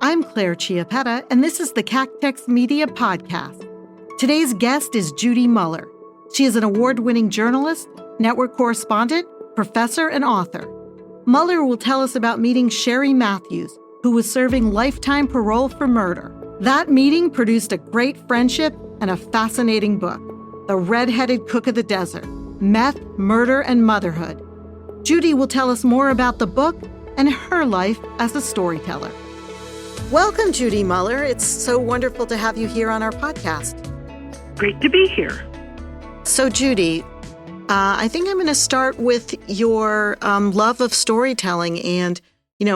I'm Claire Chiappetta, and this is the Cactex Media Podcast. Today's guest is Judy Muller. She is an award-winning journalist, network correspondent, professor, and author. Muller will tell us about meeting Sherry Matthews, who was serving lifetime parole for murder. That meeting produced a great friendship and a fascinating book, The Red-Headed Cook of the Desert, Meth, Murder, and Motherhood. Judy will tell us more about the book and her life as a storyteller. Welcome, Judy Muller. It's so wonderful to have you here on our podcast. Great to be here. So, Judy, I think I'm going to start with your love of storytelling and,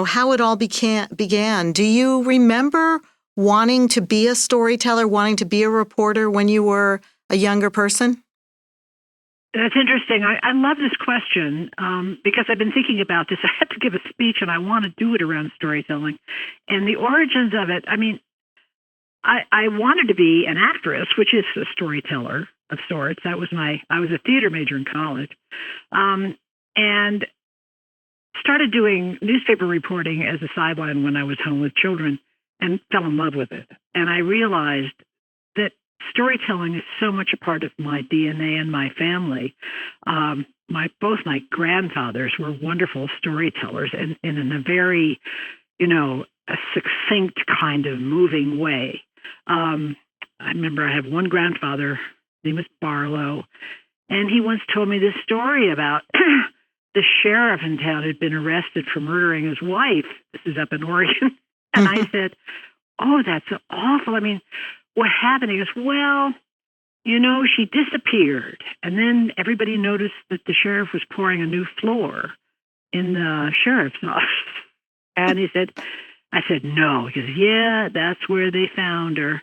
how it all began. Do you remember wanting to be a storyteller, wanting to be a reporter when you were a younger person? That's interesting. I love this question because I've been thinking about this. I had to give a speech, and I want to do it around storytelling. And the origins of it, I wanted to be an actress, which is a storyteller of sorts. I was a theater major in college, and started doing newspaper reporting as a sideline when I was home with children and fell in love with it. And I realized that storytelling is so much a part of my DNA and my family. Both my grandfathers were wonderful storytellers and in a very, a succinct kind of moving way. I remember I have one grandfather, his name was Barlow, and he once told me this story about the sheriff in town had been arrested for murdering his wife. This is up in Oregon. And I said, "Oh, that's awful. What happened?" He goes, "Well, she disappeared. And then everybody noticed that the sheriff was pouring a new floor in the sheriff's office." And I said, "No." He goes, "Yeah, that's where they found her.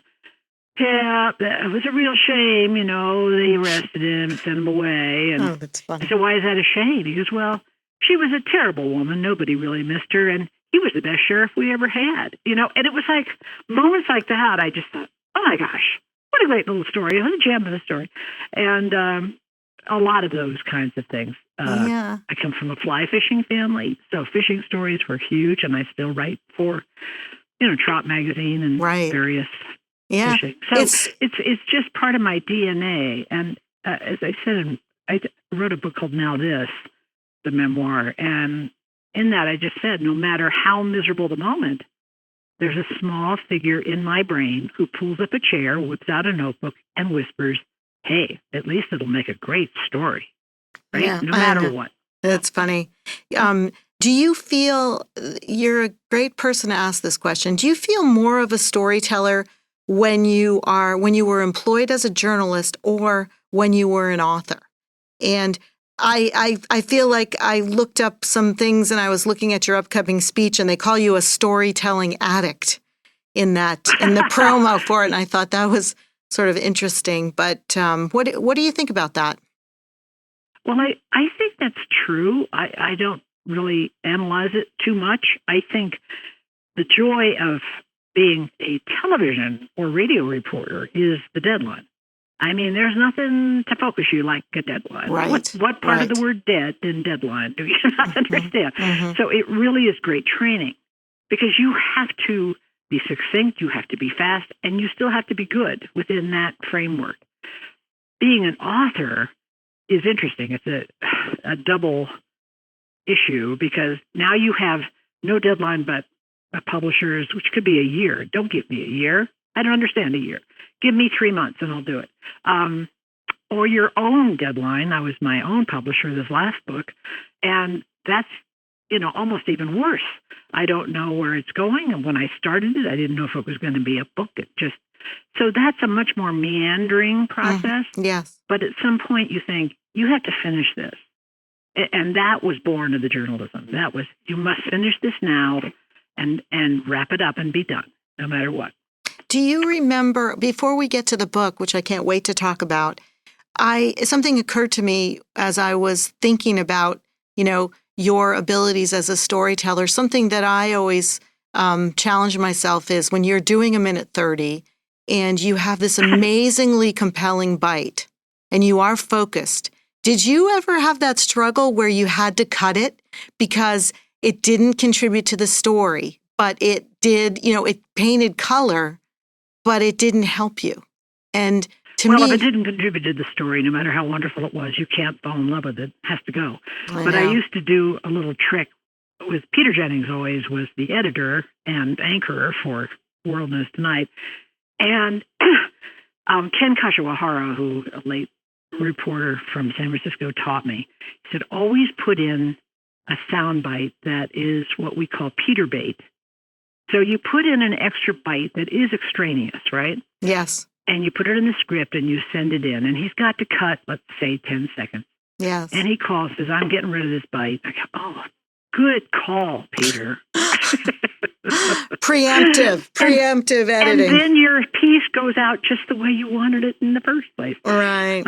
Yeah, it was a real shame. They arrested him and sent him away." And that's funny. I said, "Why is that a shame?" He goes, "Well, she was a terrible woman. Nobody really missed her. And he was the best sheriff we ever had." And it was like moments like that. I just thought, oh my gosh, what a great little story. It was a gem of a story. And a lot of those kinds of things. I come from a fly fishing family, so fishing stories were huge, and I still write for, Trout Magazine and various fishing. So it's just part of my DNA. And as I said, I wrote a book called Now This, the memoir, and in that I just said, no matter how miserable the moment, there's a small figure in my brain who pulls up a chair, whips out a notebook, and whispers, "Hey, at least it'll make a great story." Right? Yeah, no matter what. That's funny. Do you feel, you're a great person to ask this question, do you feel more of a storyteller when you were employed as a journalist or when you were an author? And I feel like I looked up some things and I was looking at your upcoming speech and they call you a storytelling addict in the promo for it. And I thought that was sort of interesting. But what do you think about that? Well, I think that's true. I don't really analyze it too much. I think the joy of being a television or radio reporter is the deadline. There's nothing to focus you like a deadline. Right. What part of the word dead in deadline do you not understand? Mm-hmm. So it really is great training because you have to be succinct, you have to be fast, and you still have to be good within that framework. Being an author is interesting. It's a double issue because now you have no deadline but publishers, which could be a year. Don't give me a year. I don't understand a year. Give me 3 months and I'll do it. Or your own deadline. I was my own publisher, this last book, and that's, almost even worse. I don't know where it's going. And when I started it, I didn't know if it was going to be a book. So that's a much more meandering process. Yes. But at some point you think, you have to finish this. And that was born of the journalism. That was, you must finish this now and wrap it up and be done, no matter what. Do you remember, before we get to the book, which I can't wait to talk about, something occurred to me as I was thinking about, your abilities as a storyteller. Something that I always challenge myself is when you're doing a minute 30 and you have this amazingly compelling bite and you are focused. Did you ever have that struggle where you had to cut it because it didn't contribute to the story, but it did, it painted color, but it didn't help you. And to me, if it didn't contribute to the story, no matter how wonderful it was, you can't fall in love with it. It has to go. I used to do a little trick with Peter Jennings, always was the editor and anchorer for World News Tonight. And Ken Kashiwahara, who a late reporter from San Francisco, taught me, he said, always put in a soundbite that is what we call Peter bait. So you put in an extra bite that is extraneous, right? Yes. And you put it in the script and you send it in. And he's got to cut, let's say, 10 seconds. Yes. And he calls, says, I'm getting rid of this bite. I go, oh, good call, Peter. Preemptive editing. And then your piece goes out just the way you wanted it in the first place. Right.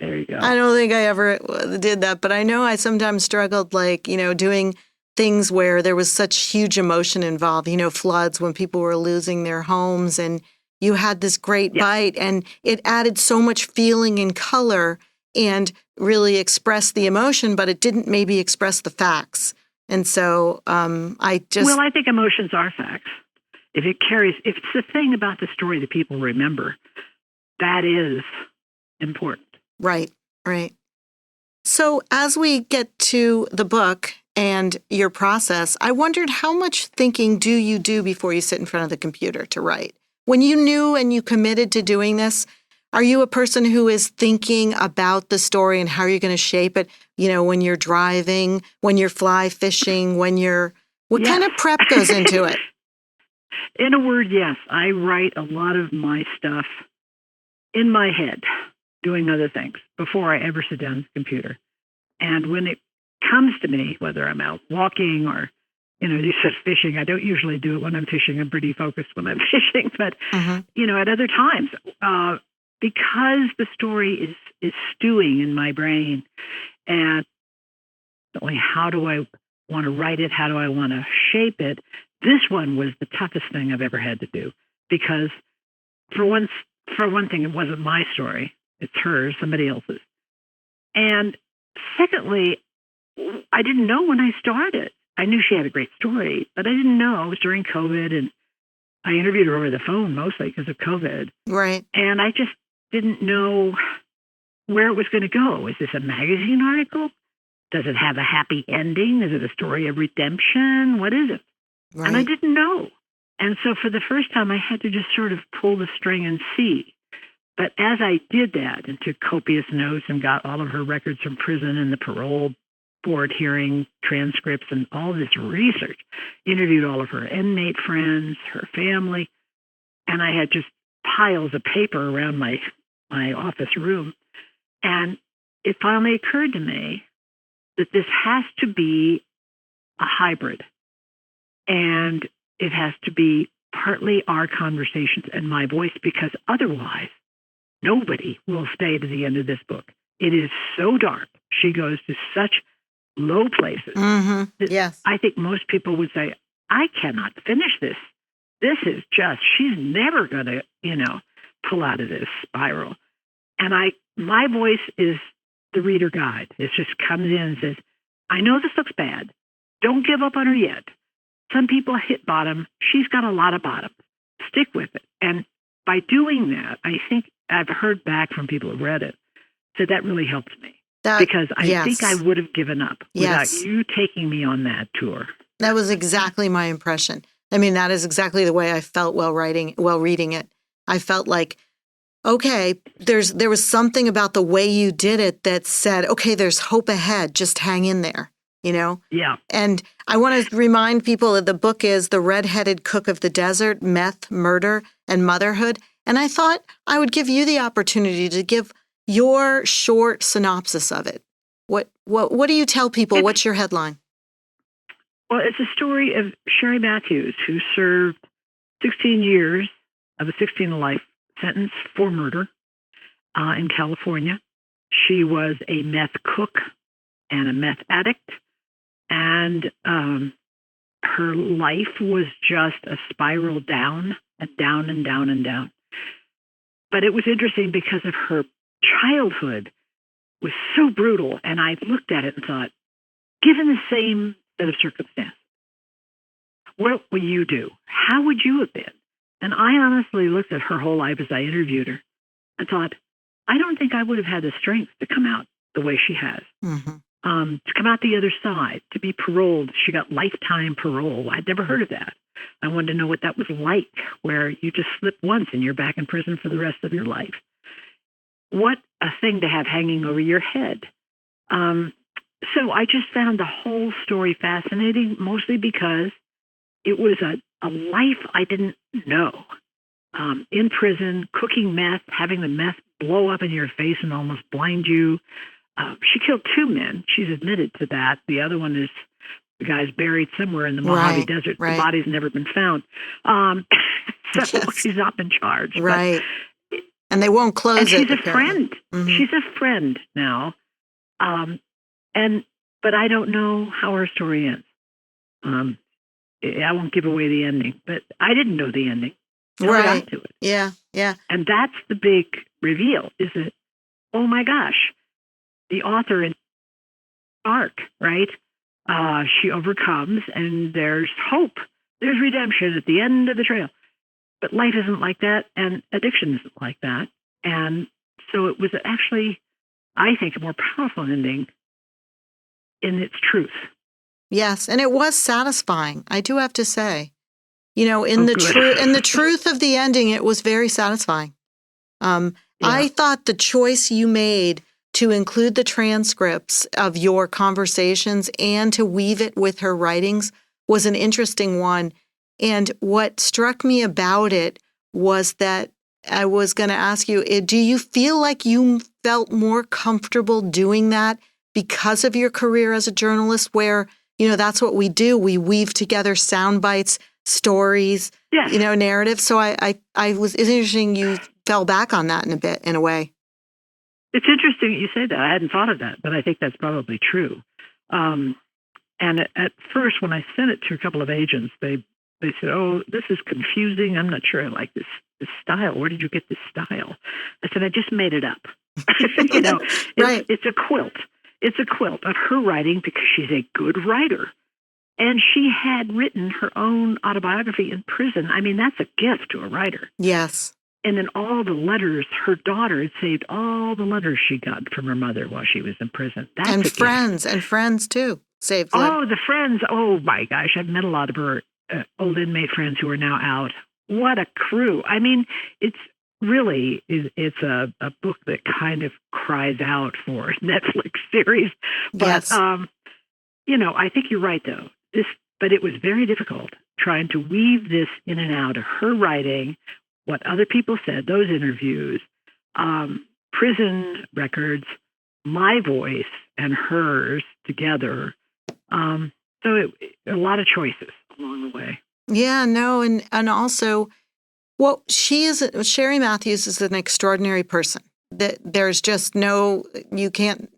There you go. I don't think I ever did that, but I know I sometimes struggled, doing things where there was such huge emotion involved, floods when people were losing their homes, and you had this great bite, and it added so much feeling and color and really expressed the emotion, but it didn't maybe express the facts. And so I think emotions are facts. If it's the thing about the story that people remember, that is important. Right. So as we get to the book and your process, I wondered, how much thinking do you do before you sit in front of the computer to write? When you knew and you committed to doing this, are you a person who is thinking about the story and how you're going to shape it, when you're driving, when you're fly fishing, what kind of prep goes into it? In a word, yes. I write a lot of my stuff in my head, doing other things, before I ever sit down at the computer. And when it comes to me, whether I'm out walking or, you said fishing, I don't usually do it when I'm fishing. I'm pretty focused when I'm fishing. But, at other times, because the story is stewing in my brain, and how do I want to write it? How do I want to shape it? This one was the toughest thing I've ever had to do, because for one thing, it wasn't my story. It's hers, somebody else's. And secondly, I didn't know when I started. I knew she had a great story, but I didn't know. It was during COVID, and I interviewed her over the phone mostly because of COVID. Right. And I just didn't know where it was going to go. Is this a magazine article? Does it have a happy ending? Is it a story of redemption? What is it? Right. And I didn't know. And so for the first time, I had to just sort of pull the string and see. But as I did that and took copious notes and got all of her records from prison and the parole board hearing transcripts and all this research, interviewed all of her inmate friends, her family, and I had just piles of paper around my office room. And it finally occurred to me that this has to be a hybrid. And it has to be partly our conversations and my voice, because otherwise nobody will stay to the end of this book. It is so dark. She goes to such low places. Yes. I think most people would say, I cannot finish this. This is just, she's never going to, pull out of this spiral. And my voice is the reader guide. It just comes in and says, I know this looks bad. Don't give up on her yet. Some people hit bottom. She's got a lot of bottom. Stick with it. And by doing that, I think I've heard back from people who read it, so that really helped me. Because I think I would have given up without you taking me on that tour. That was exactly my impression. I mean, that is exactly the way I felt while reading it. I felt like, okay, there was something about the way you did it that said, okay, there's hope ahead. Just hang in there, Yeah. And I want to remind people that the book is The Red-Headed Cook of the Desert, Meth, Murder, and Motherhood. And I thought I would give you the opportunity to give your short synopsis of it. What do you tell people? What's your headline? Well, it's a story of Sherry Matthews, who served 16 years of a 16-to-life sentence for murder in California. She was a meth cook and a meth addict, and her life was just a spiral down and down and down and down. But it was interesting because of her childhood was so brutal, and I looked at it and thought, given the same set of circumstances, What will you do? How would you have been? And I honestly looked at her whole life as I interviewed her and thought, I don't think I would have had the strength to come out the way she has. Mm-hmm. To come out the other side, to be paroled. She got lifetime parole. I'd never heard of that. I wanted to know what that was like, where you just slip once and you're back in prison for the rest of your life. What a thing to have hanging over your head. So I just found the whole story fascinating, mostly because it was a life I didn't know. In prison, cooking meth, having the meth blow up in your face and almost blind you. She killed 2 men. She's admitted to that. The other one is the guy's buried somewhere in the Mojave Desert. Right. The body's never been found. So she's not been charged. Right. And they won't close and it. She's a apparently. friend. Mm-hmm. She's a friend now. But I don't know how her story ends. I won't give away the ending, but I didn't know the ending. I got to it. Yeah. And that's the big reveal, is that, oh my gosh, the author in arc, right? She overcomes and there's hope. There's redemption at the end of the trail. But life isn't like that, and addiction isn't like that. And so it was actually, I think, a more powerful ending in its truth. Yes, and it was satisfying, I do have to say. In the truth of the ending, it was very satisfying. I thought the choice you made to include the transcripts of your conversations and to weave it with her writings was an interesting one. And what struck me about it was that I was going to ask you, do you feel like you felt more comfortable doing that because of your career as a journalist where, that's what we do. We weave together sound bites, stories, narratives. So it's interesting you fell back on that in a way. It's interesting that you say that. I hadn't thought of that, but I think that's probably true. And at first, when I sent it to a couple of agents, they said, "Oh, this is confusing. I'm not sure I like this style. Where did you get this style?" I said, "I just made it up." Right. It's a quilt. It's a quilt of her writing because she's a good writer. And she had written her own autobiography in prison. I mean, that's a gift to a writer. Yes. And then all the letters, her daughter had saved all the letters she got from her mother while she was in prison. That's and a friends, gift. And friends too. Saved. The friends. Oh my gosh, I've met a lot of her old inmate friends who are now out. What a crew. I mean, it's a book that kind of cries out for a Netflix series. But, yes. I think you're right, though. But it was very difficult trying to weave this in and out of her writing, what other people said, those interviews, prison records, my voice and hers together. So a lot of choices along the way. Yeah, no, and also, well, Sherry Matthews is an extraordinary person. That there's just you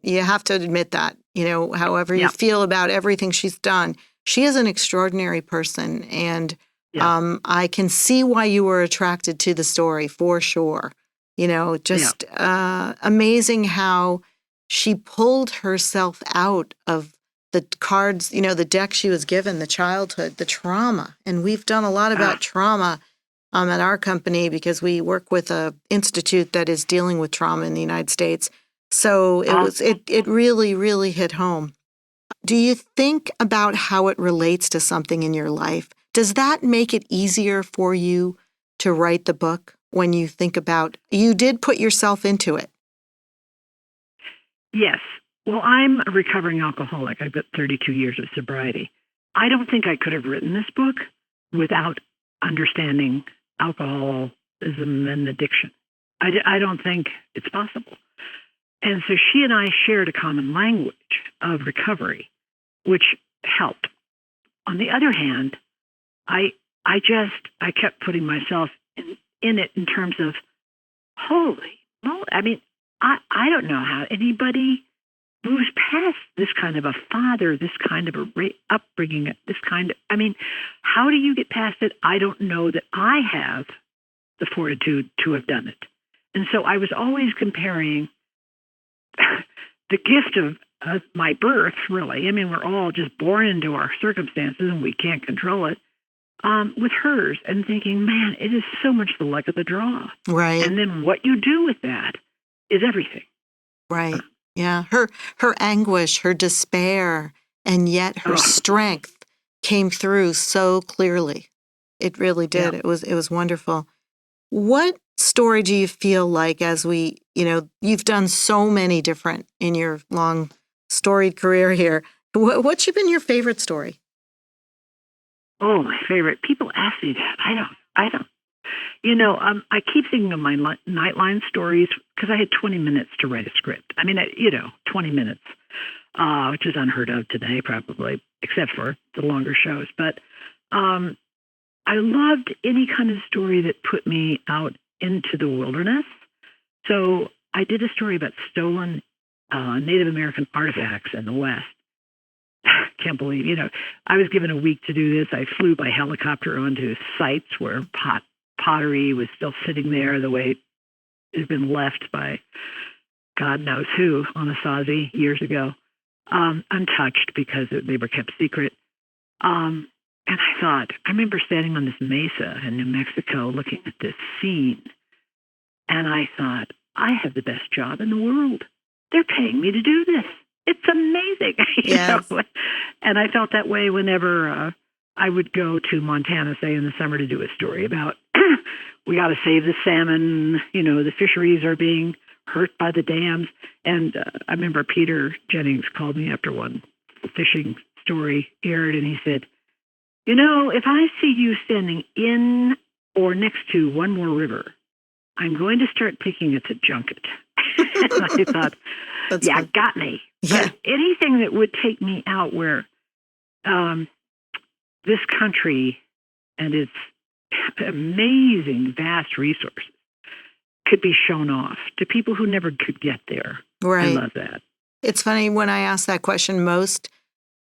have to admit that, however you feel about everything she's done. She is an extraordinary person, and I can see why you were attracted to the story for sure. Amazing how she pulled herself out of the cards, the deck she was given, the childhood, the trauma. And we've done a lot about trauma at our company because we work with a institute that is dealing with trauma in the United States. So it really, really hit home. Do you think about how it relates to something in your life? Does that make it easier for you to write the book when you think about, you did put yourself into it? Yes. Well, I'm a recovering alcoholic. I've got 32 years of sobriety. I don't think I could have written this book without understanding alcoholism and addiction. I don't think it's possible. And so she and I shared a common language of recovery, which helped. On the other hand, I kept putting myself in it in terms of, holy moly. I mean, I don't know how anybody moves past this kind of a father, this kind of a upbringing, how do you get past it? I don't know that I have the fortitude to have done it. And so I was always comparing the gift of my birth, really. I mean, we're all just born into our circumstances and we can't control it. with hers and thinking, man, it is so much the luck of the draw. Right. And then what you do with that is everything. Right. Yeah. Her anguish, her despair, and yet her strength came through so clearly. It really did. Yeah. It was wonderful. What story do you feel like, as we, you've done so many different in your long storied career here. What's been your favorite story? Oh, my favorite. People ask me that. I don't. I keep thinking of my Nightline stories because I had 20 minutes to write a script. I mean, 20 minutes, which is unheard of today, probably, except for the longer shows. But I loved any kind of story that put me out into the wilderness. So I did a story about stolen Native American artifacts in the West. Can't believe, I was given a week to do this. I flew by helicopter onto sites where pottery was still sitting there the way it had been left by God knows who on Anasazi years ago, untouched because they were kept secret. And I remember standing on this mesa in New Mexico looking at this scene, and I thought, I have the best job in the world. They're paying me to do this. It's amazing. Yes. And I felt that way whenever I would go to Montana, say in the summer, to do a story about we got to save the salmon. The fisheries are being hurt by the dams. And I remember Peter Jennings called me after one fishing story aired, and he said, if I see you standing in or next to one more river, I'm going to start thinking it's a junket. And I thought, fun. Got me. Yeah. But anything that would take me out where this country and its amazing, vast resources could be shown off to people who never could get there. Right. I love that. It's funny, when I ask that question, most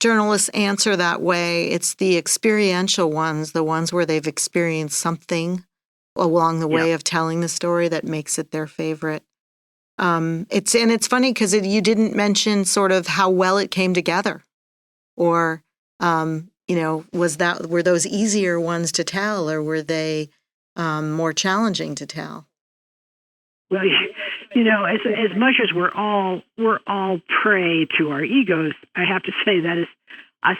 journalists answer that way. It's the experiential ones, the ones where they've experienced something along the way of telling the story that makes it their favorite. It's funny because you didn't mention sort of how well it came together, or were those easier ones to tell, or were they more challenging to tell? Well, as much as we're all prey to our egos, I have to say that is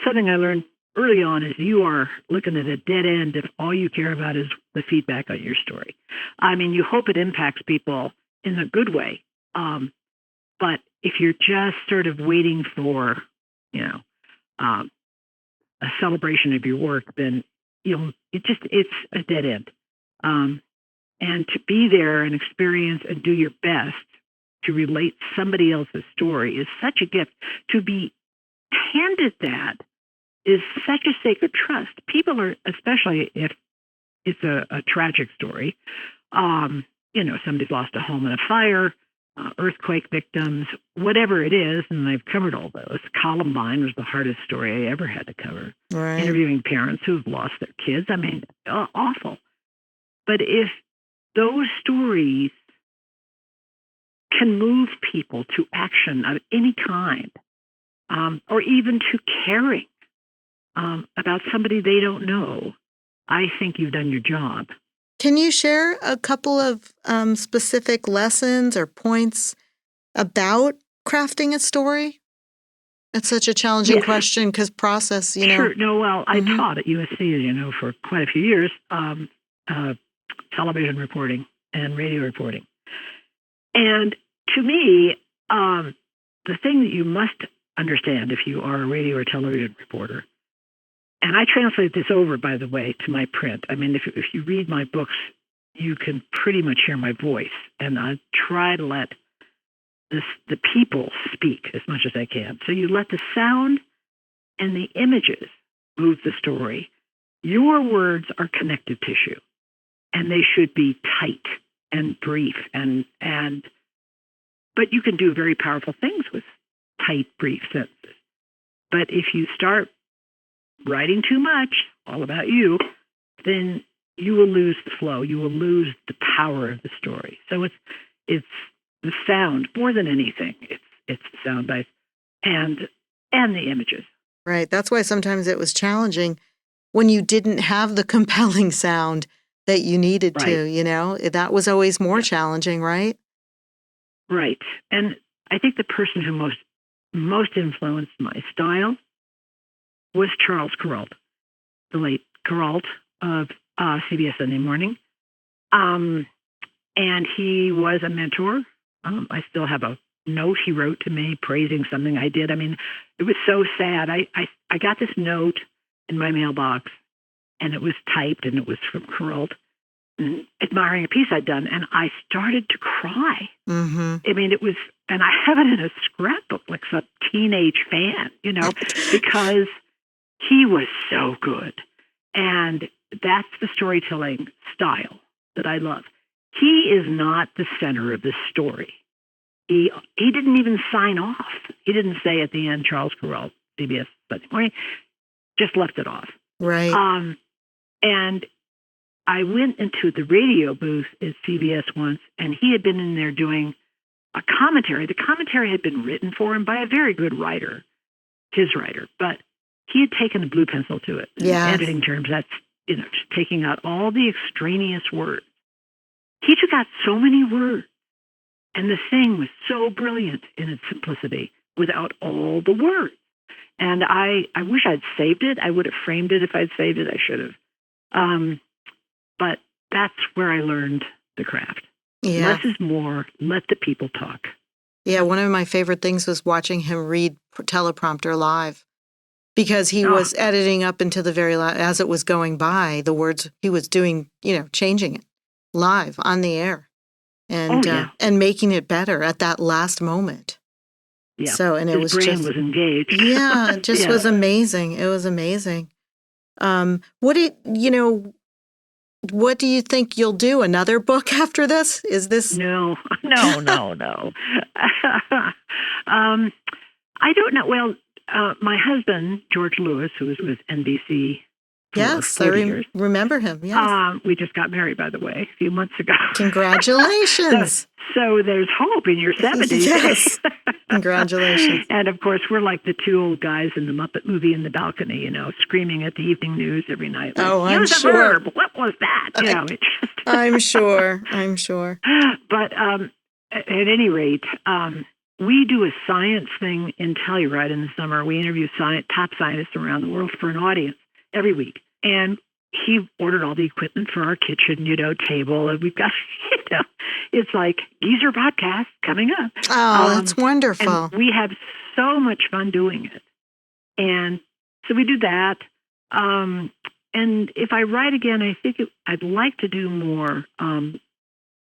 something I learned early on. Is you are looking at a dead end if all you care about is the feedback on your story. I mean, you hope it impacts people in a good way, but if you're just sort of waiting for a celebration of your work, then it's a dead end. And to be there and experience and do your best to relate somebody else's story is such a gift. To be handed that is such a sacred trust. People are, especially if it's a tragic story, somebody's lost a home in a fire, earthquake victims, whatever it is, and I've covered all those. Columbine was the hardest story I ever had to cover. Right. Interviewing parents who've lost their kids. I mean, awful. But if those stories can move people to action of any kind, or even to caring about somebody they don't know, I think you've done your job. Can you share a couple of specific lessons or points about crafting a story? It's such a challenging question because process, Sure. No, well, I taught at USC, as you know, for quite a few years, television reporting and radio reporting. And to me, the thing that you must understand if you are a radio or television reporter, and I translate this over, by the way, to my print. I mean, if you read my books, you can pretty much hear my voice. And I try to let the people speak as much as I can. So you let the sound and the images move the story. Your words are connective tissue, and they should be tight and brief. But you can do very powerful things with tight, brief sentences. But if you start writing too much, all about you, then you will lose the flow. You will lose the power of the story. So it's the sound more than anything. It's the sound bites and the images. Right. That's why sometimes it was challenging when you didn't have the compelling sound that you needed Right. to, you know? That was always more challenging, right? Right. And I think the person who most influenced my style was Charles Kuralt, the late Kuralt of CBS Sunday Morning. And he was a mentor. I still have a note he wrote to me praising something I did. I mean, it was so sad. I got this note in my mailbox, and it was typed, and it was from Kuralt, admiring a piece I'd done, and I started to cry. Mm-hmm. I mean, it was, and I have it in a scrapbook like some teenage fan, you know, because he was so good. And that's the storytelling style that I love. He is not the center of the story. He didn't even sign off. He didn't say at the end, Charles Kuralt, CBS Sunday Morning, just left it off. Right. And I went into the radio booth at CBS once, and he had been in there doing a commentary. The commentary had been written for him by a very good writer, his writer, but he had taken a blue pencil to it. In editing terms, that's, you know, just taking out all the extraneous words. He took out so many words, and the thing was so brilliant in its simplicity without all the words. And I wish I'd saved it. I would have framed it if I'd saved it. I should have. But that's where I learned the craft. Yeah. Less is more. Let the people talk. Yeah, one of my favorite things was watching him read teleprompter live, because he was editing up into the very as it was going by, the words he was doing, you know, changing it live on the air, and and making it better at that last moment. Yeah. So, and his brain was engaged. Yeah, it just was amazing. It was amazing. What do you think you'll do? Another book after this? Is this? No. I don't know. Well, my husband, George Lewis, who was with NBC for 40 years. Remember him, yes. We just got married, by the way, a few months ago. Congratulations. So there's hope in your 70s. Yes. Congratulations. And, of course, we're like the two old guys in the Muppet movie in the balcony, you know, screaming at the evening news every night. Like, I'm sure. A verb. What was that? You know, it just I'm sure. But at any rate, we do a science thing in Telluride in the summer. We interview top scientists around the world for an audience every week. And he ordered all the equipment for our kitchen, you know, table. And we've got, you know, it's like Geezer podcast coming up. Oh, that's wonderful. And we have so much fun doing it. And so we do that. And if I write again, I think I'd like to do more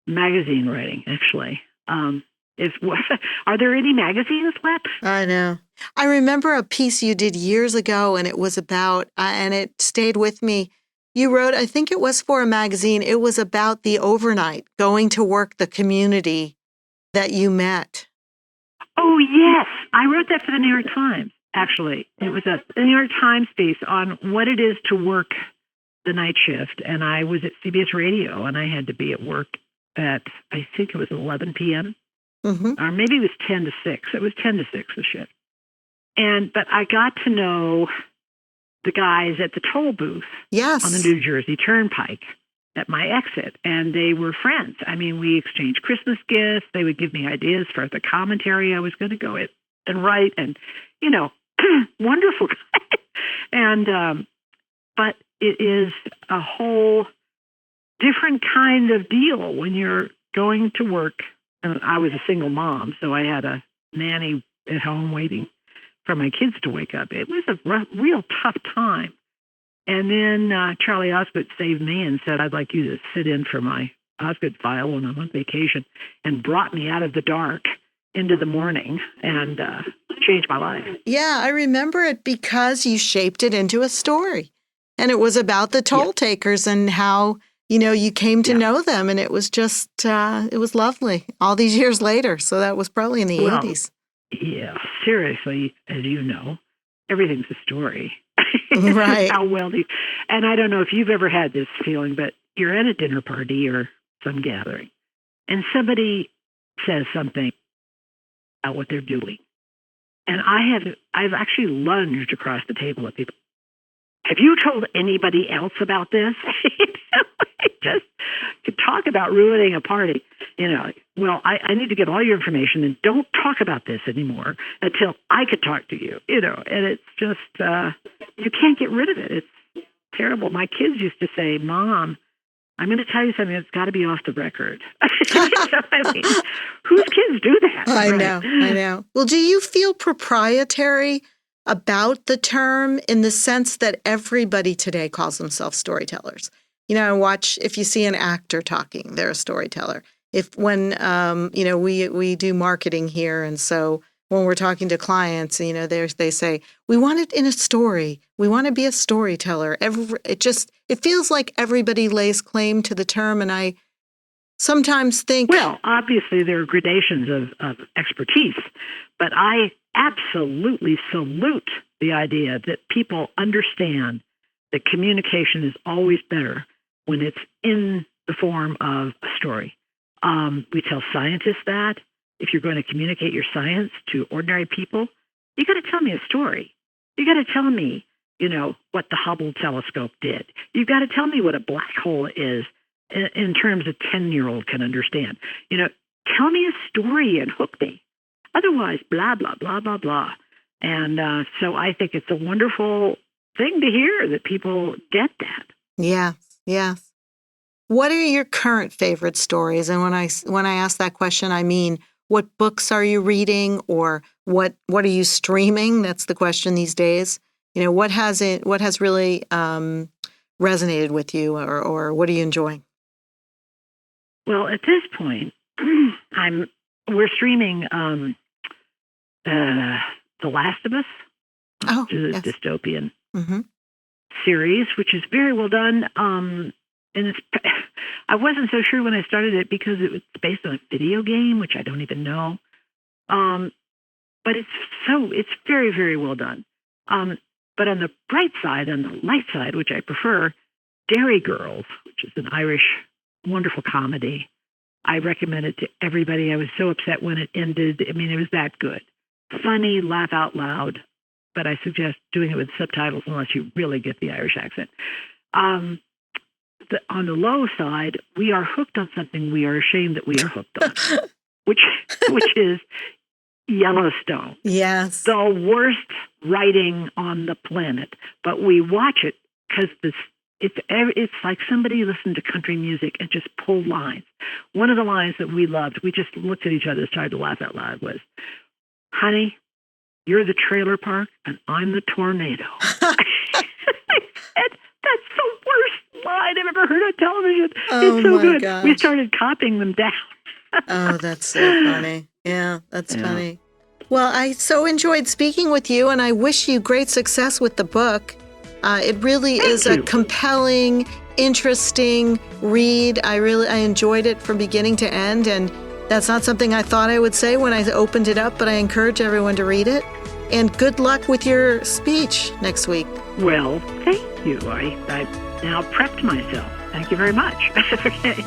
magazine writing, actually. Are there any magazines left? I know. I remember a piece you did years ago, and it was about, and it stayed with me. You wrote, I think it was for a magazine, it was about the overnight, going to work, the community that you met. Oh, yes. I wrote that for the New York Times, actually. It was a New York Times piece on what it is to work the night shift. And I was at CBS Radio, and I had to be at work at, I think it was 11 p.m. Mm-hmm. Or maybe it was 10 to 6. It was 10 to 6, the shift. But I got to know the guys at the toll booth on the New Jersey Turnpike at my exit, and they were friends. I mean, we exchanged Christmas gifts. They would give me ideas for the commentary I was going to go and write, and, you know, wonderful guy. And, but it is a whole different kind of deal when you're going to work. And I was a single mom, so I had a nanny at home waiting for my kids to wake up. It was a real tough time. And then Charlie Osgood saved me and said, I'd like you to sit in for my Osgood file when I'm on vacation, and brought me out of the dark into the morning and changed my life. Yeah, I remember it because you shaped it into a story. And it was about the toll takers and how, you know, you came to know them. And it was just, it was lovely all these years later. So that was probably in the 80s. Yeah, seriously, as you know, everything's a story. Right. How well and I don't know if you've ever had this feeling, but you're at a dinner party or some gathering, and somebody says something about what they're doing. And I've actually lunged across the table at people. have you told anybody else about this? I just could talk about ruining a party. Well, I need to get all your information and don't talk about this anymore until I could talk to you, and it's just, you can't get rid of it. It's terrible. My kids used to say, Mom, I'm going to tell you something that's got to be off the record. Whose kids do that? I know. Well, do you feel proprietary about the term in the sense that everybody today calls themselves storytellers? If you see an actor talking, they're a storyteller. When we do marketing here, and so when we're talking to clients, they say, we want it in a story. We want to be a storyteller. It feels like everybody lays claim to the term, and I sometimes think... Well, obviously there are gradations of expertise, but I absolutely salute the idea that people understand that communication is always better when it's in the form of a story. We tell scientists that if you're going to communicate your science to ordinary people, you got to tell me a story. You got to tell me, what the Hubble telescope did. You got to tell me what a black hole is in terms a 10-year-old can understand. Tell me a story and hook me. Otherwise, blah, blah, blah, blah, blah. And so I think it's a wonderful thing to hear that people get that. Yes. What are your current favorite stories? And when I ask that question, I mean, what books are you reading, or what are you streaming? That's the question these days. What has really resonated with you, or what are you enjoying? Well, at this point, we're streaming The Last of Us, which is a dystopian series, which is very well done. And I wasn't so sure when I started it because it was based on a video game, which I don't even know. But it's very, very well done. But on the bright side, on the light side, which I prefer, Dairy Girls, which is an Irish wonderful comedy. I recommend it to everybody. I was so upset when it ended. I mean, it was that good. Funny, laugh out loud. But I suggest doing it with subtitles unless you really get the Irish accent. On the low side, we are hooked on something we are ashamed that we are hooked on, which is Yellowstone. Yes. The worst writing on the planet. But we watch it because it's like somebody listened to country music and just pulled lines. One of the lines that we loved, we just looked at each other and started to laugh out loud, was, honey, you're the trailer park and I'm the tornado. That's the worst line I've ever heard on television. Oh, it's so good. Gosh. We started copying them down. Oh, that's so funny. Yeah, that's funny. Well, I so enjoyed speaking with you, and I wish you great success with the book. It really is a compelling, interesting read. I enjoyed it from beginning to end, and that's not something I thought I would say when I opened it up, but I encourage everyone to read it. And good luck with your speech next week. Well, thank you. I now prepped myself. Thank you very much. Okay.